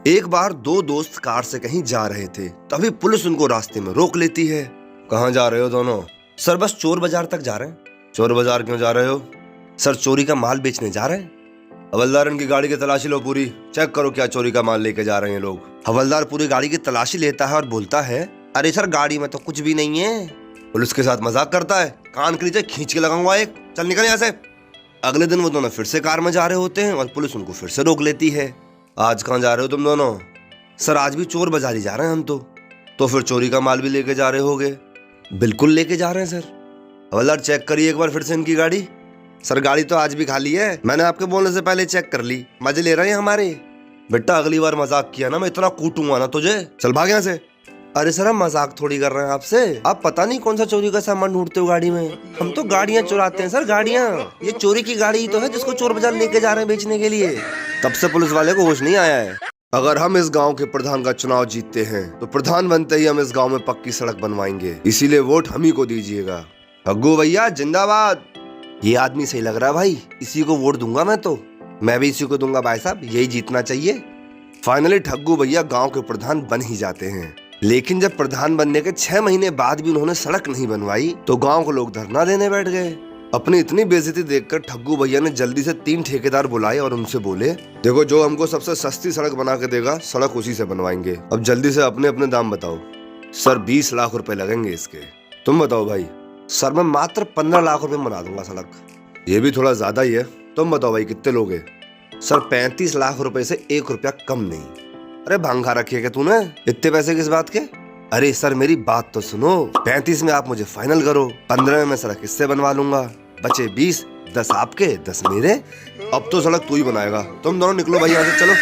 एक बार दो दोस्त कार से कहीं जा रहे थे, तभी पुलिस उनको रास्ते में रोक लेती है। कहाँ जा रहे हो दोनों? सर बस चोर बाजार तक जा रहे हैं। चोर बाजार क्यों जा रहे हो? सर चोरी का माल बेचने जा रहे हैं। हवलदार इनकी गाड़ी की तलाशी लो, पूरी चेक करो क्या चोरी का माल लेके जा रहे हैं लोग। हवलदार पूरी गाड़ी की तलाशी लेता है और बोलता है, अरे सर गाड़ी में तो कुछ भी नहीं है। पुलिस के साथ मजाक करता है, कान के नीचे खींच के लगाऊंगा एक, चल निकल यहाँ से। अगले दिन वो दोनों फिर से कार में जा रहे होते हैं और पुलिस उनको फिर से रोक लेती है। आज कहाँ जा रहे हो तुम दोनों? सर आज भी चोर बाजारी जा रहे हैं हम तो फिर चोरी का माल भी लेके जा रहे होगे? बिल्कुल लेके जा रहे हैं सर। हवलदार चेक करिए एक बार फिर से इनकी गाड़ी। सर गाड़ी तो आज भी खाली है, मैंने आपके बोलने से पहले चेक कर ली। मजे ले रहे हैं हमारे। बेटा अगली बार मजाक किया ना मैं इतना कूटूंगा ना तुझे, चल भाग यहाँ से। अरे सर हम मजाक थोड़ी कर रहे हैं आपसे, आप पता नहीं कौन सा चोरी का सामान ढूंढते हो गाड़ी में। हम तो गाड़ियां चुराते हैं सर, गाड़ियां। ये चोरी की गाड़ी ही तो है जिसको चोर बाजार लेके जा रहे हैं बेचने के लिए। तब से पुलिस वाले को होश नहीं आया है। अगर हम इस गांव के प्रधान का चुनाव जीतते हैं तो प्रधान बनते ही हम इस गांव में पक्की सड़क बनवाएंगे, इसीलिए वोट हम ही को दीजिएगा। अग्गू भैया जिंदाबाद। ये आदमी सही लग रहा है भाई, इसी को वोट दूंगा मैं भी इसी को दूंगा भाई साहब, यही जीतना चाहिए। फाइनली ठग्गू भैया गांव के प्रधान बन ही जाते हैं, लेकिन जब प्रधान बनने के 6 महीने बाद भी उन्होंने सड़क नहीं बनवाई तो गांव के लोग धरना देने बैठ गए। अपनी इतनी बेइज्जती देखकर ठग्गू भैया ने जल्दी से 3 ठेकेदार बुलाए और उनसे बोले, देखो जो हमको सबसे सस्ती सड़क बना के देगा सड़क उसी से बनवाएंगे। अब जल्दी से अपने अपने दाम बताओ। सर 20 लाख रुपए लगेंगे इसके। तुम बताओ भाई। सर मैं मात्र 15 लाख रुपए बना दूंगा सड़क। ये भी थोड़ा ज्यादा ही है, तुम बताओ भाई कितने लोग हैं? सर 35 लाख रुपए से 1 रुपया कम नहीं। अरे भांग खा रखी है क्या तूने? इतने पैसे किस बात के? अरे सर मेरी बात तो सुनो, 35 में आप मुझे फाइनल करो, 15 में मैं सड़क इससे बनवा लूंगा, बचे 20, 10 आपके 10 मेरे। अब तो सड़क तू ही बनाएगा, तुम दोनों निकलो भाई यहाँ से, चलो।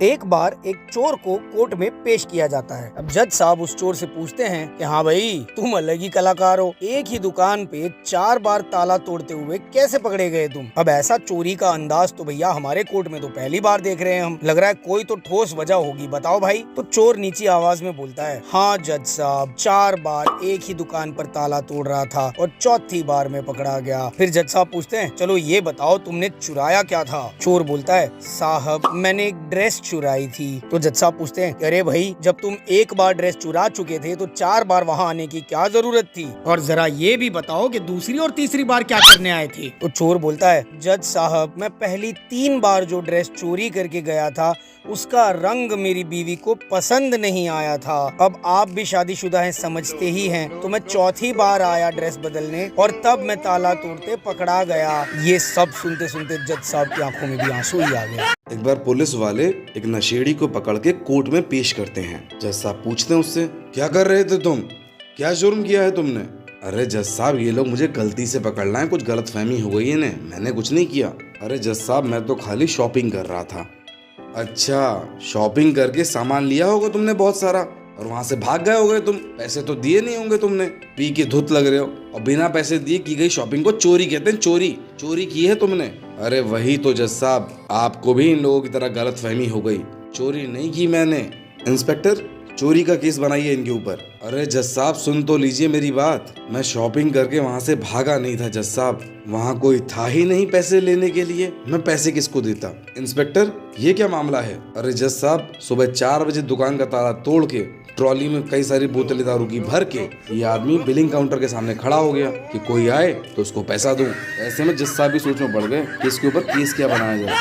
एक बार एक चोर को कोर्ट में पेश किया जाता है। अब जज साहब उस चोर से पूछते हैं कि हाँ भाई तुम अलग ही कलाकार हो, एक ही दुकान पे 4 बार ताला तोड़ते हुए कैसे पकड़े गए तुम? अब ऐसा चोरी का अंदाज तो भैया हमारे कोर्ट में तो पहली बार देख रहे हैं हम, लग रहा है कोई तो ठोस वजह होगी, बताओ भाई। तो चोर नीची आवाज में बोलता है, हाँ जज साहब 4 बार एक ही दुकान पर ताला तोड़ रहा था और चौथी बार में पकड़ा गया। फिर जज साहब पूछते हैं, चलो ये बताओ तुमने चुराया क्या था? चोर बोलता है, साहब मैंने एक ड्रेस चुराई थी। तो जज साहब पूछते हैं, अरे भाई जब तुम एक बार ड्रेस चुरा चुके थे तो 4 बार वहाँ आने की क्या जरूरत थी? और जरा ये भी बताओ कि दूसरी और तीसरी बार क्या करने आए थे? तो चोर बोलता है, जज साहब मैं पहली 3 बार जो ड्रेस चोरी करके गया था उसका रंग मेरी बीवी को पसंद नहीं आया था। अब आप भी शादीशुदा हैं समझते ही हैं, तो मैं चौथी बार आया ड्रेस बदलने और तब मैं ताला तोड़ते पकड़ा गया। ये सब सुनते सुनते जज साहब की आंखों में भी आंसू ही आ गया। एक बार पुलिस वाले एक नशेड़ी को पकड़ के कोर्ट में पेश करते हैं। जज साहब पूछते हैं उससे, क्या कर रहे थे तुम? क्या जुर्म किया है तुमने? अरे जज साहब ये लोग मुझे गलती से पकड़ लाए, कुछ गलतफहमी हो गई है इन्हें, मैंने कुछ नहीं किया। अरे जज साहब मैं तो खाली शॉपिंग कर रहा था। अच्छा शॉपिंग करके सामान लिया होगा तुमने बहुत सारा और वहां से भाग गए होगे तुम, पैसे तो दिए नहीं होंगे तुमने, पी के धुत लग रहे हो और बिना पैसे दिए की गई शॉपिंग को चोरी कहते हैं, चोरी की है तुमने। अरे वही तो जज साहब, आपको भी इन लोगों की तरह गलतफहमी हो गई, चोरी नहीं की मैंने। इंस्पेक्टर चोरी का केस बनाइए इनके ऊपर। अरे जज साहब सुन तो लीजिए मेरी बात, मैं शॉपिंग करके वहां से भागा नहीं था जज साहब, वहां कोई था ही नहीं पैसे लेने के लिए, मैं पैसे किसको देता? इंस्पेक्टर ये क्या मामला है? अरे जज साहब सुबह 4 बजे दुकान का ताला तोड़ के ट्रॉली में कई सारी बोतलें दारू की भर के ये आदमी बिलिंग काउंटर के सामने खड़ा हो गया कि कोई आए तो उसको पैसा दूं। ऐसे में जज साहब भी सोच में पड़ गए कि इसके ऊपर केस क्या बनाया जाए।